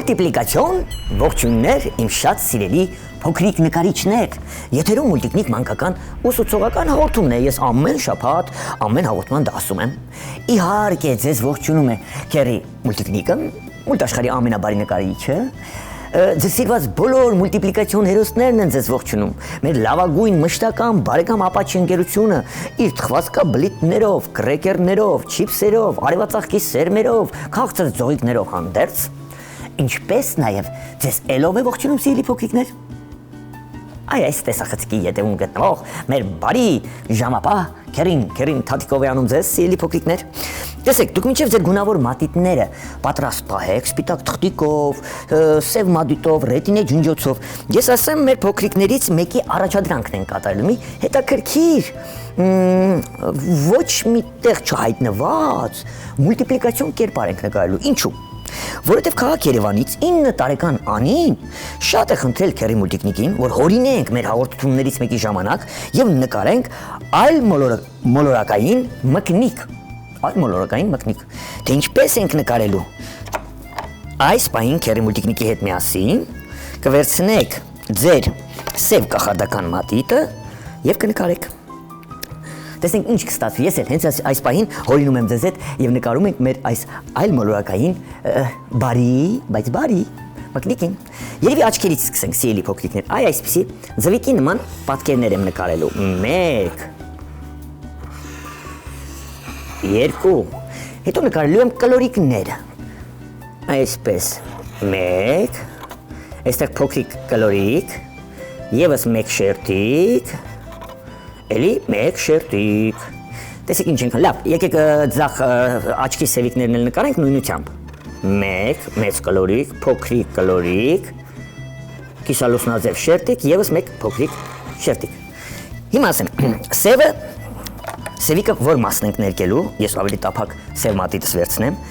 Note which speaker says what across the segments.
Speaker 1: Մուլտիպլիկացիոն ողջույններ իմ շատ սիրելի փոքրիկ նկարիչներ։ Եթերում մուլտիկնիկ մանկական ուսուցողական հաղորդումն է։ Ես ամեն շաբաթ ամեն հաղորդման դասում եմ։ Իհարկե ձեզ ողջունում է Քերի մուլտիկնիկը, մուլտաշխարհի ամենաբարի նկարիչը։ Ձեզ սիրված բոլոր մուլտիպլիկացիոն հերոսներն են ձեզ ողջունում։ Մեր լավագույն մշտական բարեկամ Ապաչի ընկերությունը իր թխվածքա բլիթներով, կրեկերներով, չիփսերով, արևածաղկի սերմերով, քաղցր ձողիկներով հանդերձ, ինչպես նաև ձեզ ելով է ողջունում սիրելի փոքրիկներ։ Այս տեսախցիկի ետևում գտնվող մեր բարի ժամապահ Քերին Թաթիկովյանում ձեզ սիրելի փոքրիկներ։ Տեսեք, դուք մինչև ձեր գունավոր մատիտները պատրաստ պահեք սպիտակ թղթիկով, սև մադիտով, ռետինե ջնջոցով։ Ես ասեմ, մեր փոքրիկներից մեկի առաջադրանքն են կատարելու մի հետաքրքիր, ոչ միտեղ չհայտնված մուլտիպլիկացիոն կերպար ենք նկարելու։ Ինչու՞։ Որովհետև քաղաք Երևանից 9 տարեկան Անին շատ է խնդրել Քերի մուլտիկնիկին, որ հորինենք մեր հաղորդություններից մեկի ժամանակ եւ նկարենք այլ մոլորակային մկնիկ։ Թե ինչպես ենք նկարելու։ Այս պահին Քերի մուլտիկնիկի հետ միասին կվերցնեք ձեր սև կախարդական մատիտը եւ կնկարեք։ Տեսնենք ինչ կստացվի։ Ես էլ հենց այս պահին հորինում եմ ձեզ հետ եւ նկարում ենք մեր այս այլ մոլորակային բարի մկնիկին։ Երևի աչքերից սկսենք, սիրելի փոքրիկներ։ Այսպեսի ձվիկի նման պատկերներ եմ նկարելու։ 1 2 Հետո նկարելու եմ կլորիկները։ Այսպես 1 Այստեղ փոքրիկ կլորիկ, եւս 1 շերտիկ, էլի 1 շերտիկ։ Տեսեք ինչ ենք, լավ, եկեք ձախ աչքի սևիկներն էլ նկարենք նույնությամբ։ 1 մեծ կլորիկ, փոքրիկ կլորիկ, կիսալուսնաձև շերտիկ, եւս 1 փոքրիկ շերտիկ։ Հիմա ասեմ, սևիկը որ մասն ենք ներկելու, ես ավելի տափակ սև մատիտս վերցնեմ,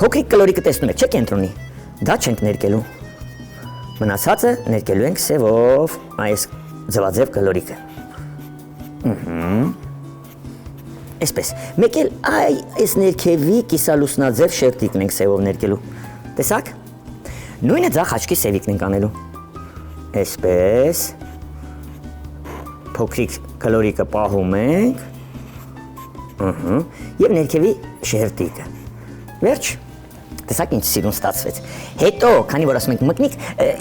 Speaker 1: փոքրիկ կլորիկը տեսնում եք, չէ՞ կենտրոնի, դա չենք ներկելու։ Մնացածը ներկելու ենք սևով, այս ձվաձև կլորիկը։ Այսպես, մեկ էլ այս ներքևի կիսալուսնաձև շերտիկն ենք սևով ներկելու։ Տեսակ։ Նույնը ձախ աչքի սևիկն ենք անելու։ Այսպես։ Փոքրիկ կլորիկը պահում ենք։ Եվ ներքևի շերտիկը։ Վերջ։ Տեսակ ինչ սիրուն ստացվեց։ Հետո, քանի որ ասում ենք մկնիկ,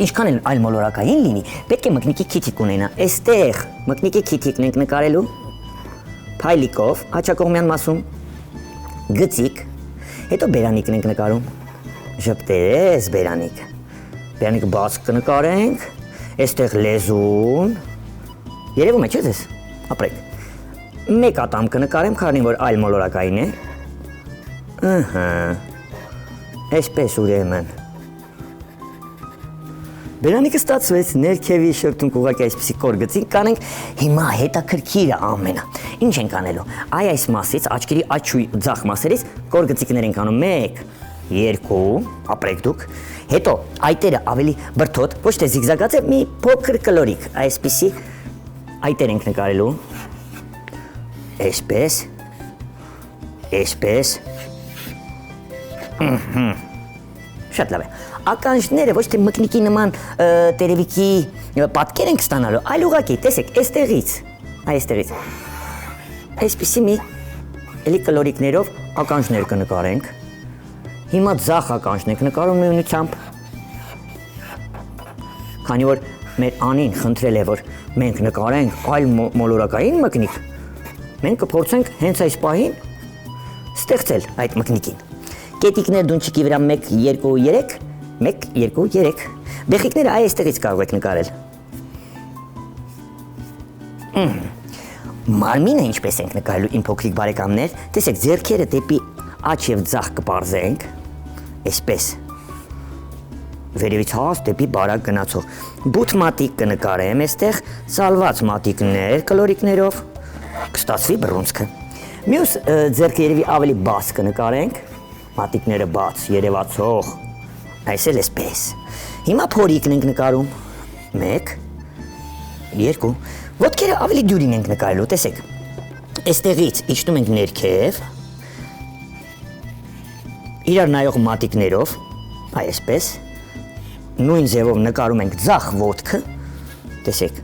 Speaker 1: ինչքան էլ այլ մոլորակային լինի, պետք է մկնիկի քիթիկ ունենա։ Այստեղ մկնիկի քիթիկն ենք նկարելու փայլիկով, հաճակողմյան մասում, գծիկ, հետո բերանիկն ենք նկարում։ Ժպտերես բերանիկը։ Բերանիկը բաց կնկարենք, այստեղ լեզուն։ Երևում է, չէ՞ ձեզ։ Ապրեք։ 1 ատամ կնկարեմ, քանի որ այլ մոլորակային է։ Այսպես ուրեմն։ Բերանիկը ստացվեց, ներքևի շերտունք ուղղակի այսպեսի կոր գծիկ կանենք, հիմա հետաքրքիրը ամենը։ Ինչ ենք անելու։ Այս մասից, աչքերի աչուի ձախ մասերից կոր գծիկներ ենք անում 1 2, ապրեք դուք։ Հետո այտերը ավելի բրդոտ, ոչ թե զիգզագաձև, մի փոքր կլորիկ, այսպեսի այտեր ենք նկարելու։ Այսպես։ Շատ լավ է։ Ականջները ոչ թե մկնիկի նման տերևիկի պատկեր ենք ստանալու, այլ ուղղակի, տեսեք, այստեղից։ Այսպեսի մի էլի կլորիկներով ականջներ կնկարենք։ Հիմա ձախ ականջն ենք նկարում նույնությամբ։ Քանի որ մեր Անին խնդրել է, որ մենք նկարենք այլ մոլորակային մկնիկ, մենք կփորձենք հենց այս պահին ստեղծել այդ մկնիկին։ Կետիկներ դունչիկի վրա 1 2 3 1 2 3 Բեղիկները այստեղից կարող եք նկարել։ Մարմինը ինչպես ենք նկարելու իմ փոքրիկ բարեկամներ, տեսեք, ձեռքերը դեպի աջ եւ ձախ կպարզենք, այսպես։ Վերևից հաս դեպի բարակ գնացող։ Բութ մատիկ կնկարեմ այստեղ, սալված մատիկներ կլորիկներով, կստացվի բռունցքը։ Մյուս ձեռքը երևի ավելի բաց կնկարենք, մատիկները բաց, երևացող, այս էլ այսպես։ Հիմա փորիկն ենք նկարում, 1 2 Ոտքերը ավելի դյուրին ենք նկարելու, տեսեք, այստեղից իջնում ենք ներքև, իրար նայող մատիկներով, այսպես, նույն ձևով նկարում ենք ձախ ոտքը, տեսեք,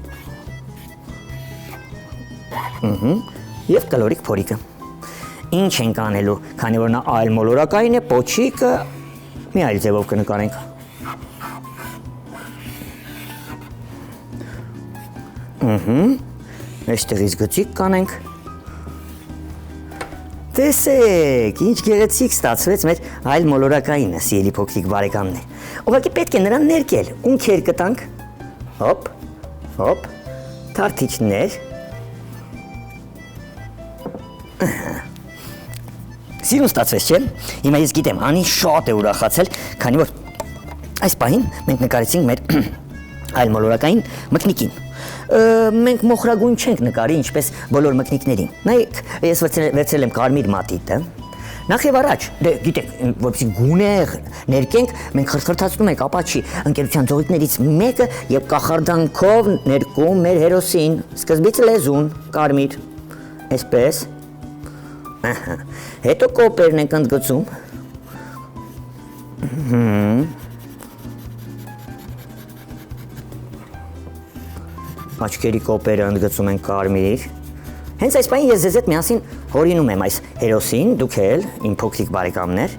Speaker 1: և կլորիկ փորիկը։ Ինչ ենք անելու, քանի որ նա այլ մոլորակային է, պոչիկը մի այլ ձևով կնկարենք։ Այստեղից գծիկ կանենք։ Տեսեք, ինչ գեղեցիկ ստացվեց մեր այլ մոլորակայինը, սիրելի փոքրիկ բարեկամներ։ Ուղղակի պետք է նրան ներկել, ունքեր կտանք, հոպ, հոպ, թարթիչներ։ Սիրուն ստացվեց, չէ՞։ Հիմա ես գիտեմ, Անի շատ է ուրախացել, քանի որ այս պահին մենք նկարեցինք մեր այլ մոլորակային մկնիկին։ Մենք մոխրագույն չենք նկարի, ինչպես բոլոր մկնիկներին։ Նայեք, ես վերցրել եմ կարմիր մատիտը։ Նախ եւ առաջ, դե գիտեք, որպեսզի գունեղ ներկենք, մենք խրթխրթացնում ենք ապաչի ընկերության ձողիկներից մեկը եւ կախարդանքով ներկում մեր հերոսին, սկզբից լեզուն, կարմիր, այսպես։ Հետո կոպերն ենք ընդգծում։ Աչքերի կոպերը ընդգծում ենք կարմիր։ Հենց այս պահին ես ձեզ հետ միասին հորինում եմ այս հերոսին, դուք էլ, իմ փոքրիկ բարեկամներ,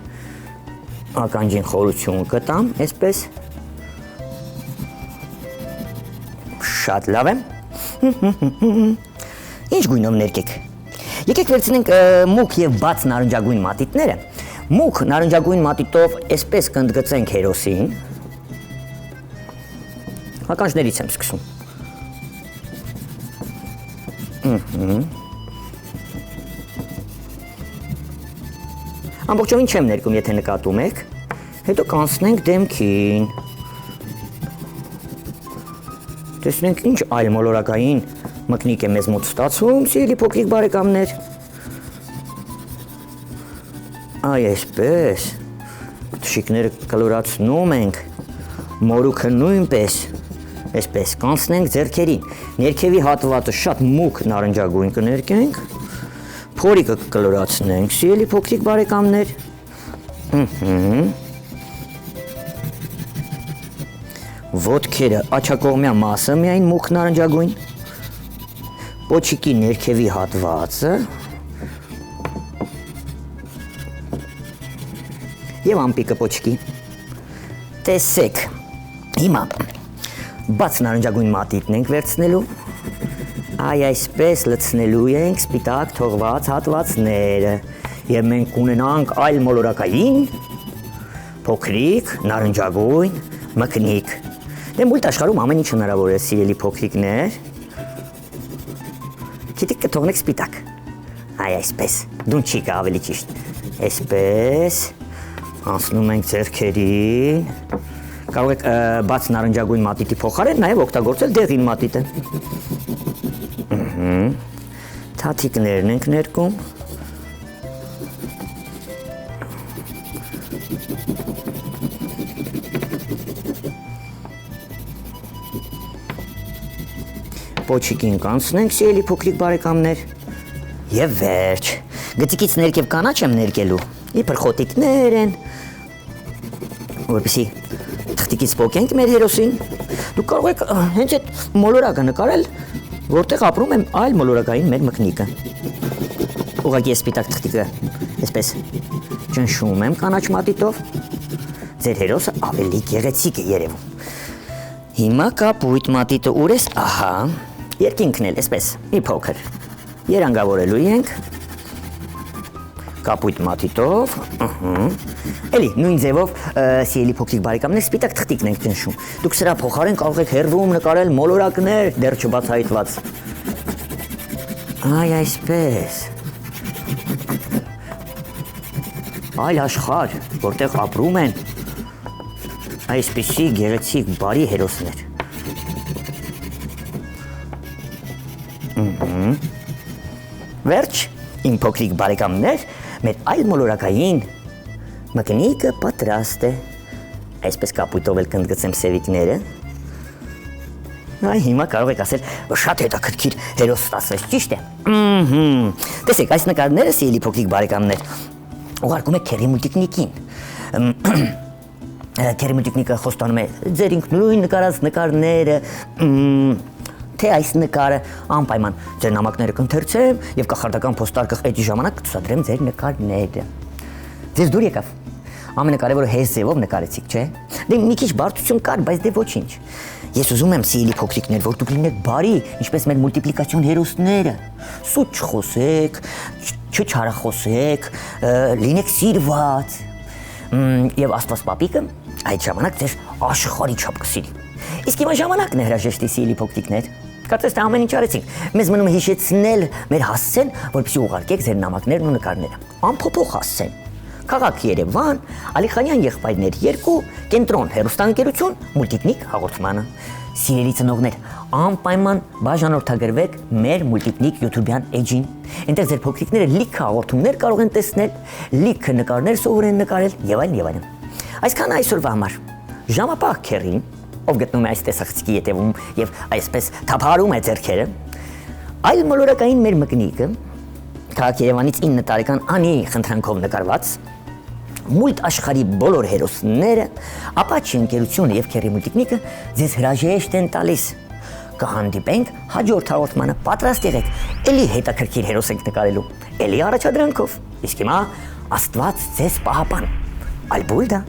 Speaker 1: ականջին խորություն կտամ, այսպես։ Շատ լավ եմ։ Ինչ գույնով ներկեք։ Եկեք վերցնենք մուգ եւ բաց նարնջագույն մատիտները։ Մուգ նարնջագույն մատիտով այսպես կընդգծենք հերոսին։ Ականջներից եմ սկսում։ Ամբողջովին չեմ ներկում, եթե նկատում եք, հետո կանցնենք դեմքին։ Տեսնենք ինչ այլ մոլորակային մկնիկ է մեզ մոտ ստացվում, սիրելի փոքրիկ բարեկամներ։ Այ այսպես, թշիկները կլորացնում ենք, մորուքը նույնպես, այսպես կանցնենք ձեռքերին, ներքևի հատվածը շատ մուգ նարնջագույն կներկենք, փորիկը կլորացնենք, սիրելի փոքրիկ բարեկամներ։ Ոտքերը աչակողմյա մասը միայն մուգ նարնջագույն, պոչիկի ներքևի հատվածը և ամպիկը պոչիկի։ Տեսեք, հիմա բաց նարնջագույն մատիտն ենք վերցնելու, այ այսպես լցնելու ենք սպիտակ թողված հատվածները և մենք ունենանք այլ մոլորակային փոքրիկ նարնջագույն մկնիկ։ Դե մույթ աշխարհում ամեն ինչ հնարավոր է, սիրելի փոքրիկներ։ Գիտեք կթողնեք սպիտակ։ Այ այսպես, դունչիկը ավելի ճիշտ։ Այսպես, անցնում ենք ձեռքերին։ Կարող եք բաց նարնջագույն մատիտի փոխարեն նաև օգտագործել դեղին մատիտը։ Թաթիկներն ենք ներկում։ Պոչիկին կանցնենք, սիրելի փոքրիկ բարեկամներ։ Եվ վերջ։ Գծիկից ներքև կանաչ եմ ներկելու, իբր խոտիկներ են, որպեսզի թղթիկից պոկենք մեր հերոսին։ Դուք կարող եք հենց այդ մոլորակը նկարել, որտեղ ապրում է այլ մոլորակային մեր մկնիկը։ Ուղղակի սպիտակ թղթիկը այսպես ճնշում եմ կանաչ մատիտով, ձեր հերոսը ավելի գեղեցիկ է երևում։ Հիմա կապույտ մատիտը ուր ես, ահա, երկինքն էլ այսպես, մի փոքր, երանգավորելու ենք, կապույտ մատիտով, էլի, նույն ձևով, սիրելի փոքրիկ բարեկամներ, սպիտակ թղթիկն ենք ճնշում։ Դուք սրա փոխարեն կարող եք հեռվում նկարել մոլորակներ, դեռ չբացահայտված։ Այ այսպես։ Այլ աշխարհ, որտեղ ապրում են այսպիսի գեղեցիկ բարի հերոսներ։ Վերջ, իմ փոքրիկ բարեկամներ, մեր այլ մոլորակային մկնիկը պատրաստ է։ Այսպես կապույտով էլ կընդգծեմ սևիկները։ Այ հիմա կարող եք ասել, որ շատ հետաքրքիր հերոս ստացվեց, ճիշտ է։ Տեսեք, այս նկարները, սիրելի փոքրիկ բարեկամներ, ուղարկում եք Քերի մուլտիկնիկին։ Քերմիտիկնիկը խոստանում է ձեր ինքնուրույն նկարած նկարները, թե այս նկարը անպայման ձեր նամակները կընթերցեմ եւ կախարդական փոստարկղ այդ ժամանակ կցուցադրեմ ձեր նկարները։ Ձեզ դուր եկավ։ Ամենակարևորը հեզ ձևով նկարեցիք, չէ՞։ Դե մի քիչ բարդություն կար, բայց դե ոչինչ։ Ես ուզում եմ սիրելի փոքրիկներ, որ դուք լինեք բարի, ինչպես մեր մուլտիպլիկացիոն հերոսները։ Սուտ չխոսեք, չչարախոսեք, լինեք սիրված։ Եվ Աստված պապիկը այդ ժամանակ ձեզ աշխարհի չափ կսիրի։ Իսկ հիմա ժամանակն է հրաժեշտի սիրելի փոքրիկներ։ Կարծես թե ամեն ինչ արեցինք։ Մեզ մնում է հիշեցնել մեր հասցեն, որպեսզի ուղարկեք ձեր նամակներն ու նկարները։ Անփոփոխ հասցեն։ Քաղաք Երևան, Ալիխանյան եղբայրներ 2, կենտրոն հեռուստաընկերություն, մուլտիպնիկ հաղորդմանը։ Սիրելի ծնողներ, անպայման բաժանորդագրվեք մեր մուլտիպնիկ YouTube-յան էջին։ Այնտեղ ձեր փոքրիկները լիքը հաղորդումներ կարող են տեսնել, լիքը նկարներ սովորեն նկարել եւ այլն եւ այլն։ Այսքան այսօրվա համար։ Ժամապահ քերին, ով գտնում է այս տեսախցիկի ետևում եւ այսպես թափարում է ձեռքերը, այլ մոլորակային մեր մկնիկը, քաղաք Երևանից 9 տարեկան Անի խնդրանքով նկարված մուլտ աշխարհի բոլոր հերոսները, Ապաչի ընկերությունը եւ Քերի մուլտիկնիկը ձեզ հրաժեշտ են տալիս։ Կհանդիպենք հաջորդ հաղորդմանը, պատրաստ եղեք, էլի հետաքրքիր հերոս ենք նկարելու, էլի առաջադրանքով։ Իսկ հիմա Աստված ձեզ պահապան։ Ալբուլդա։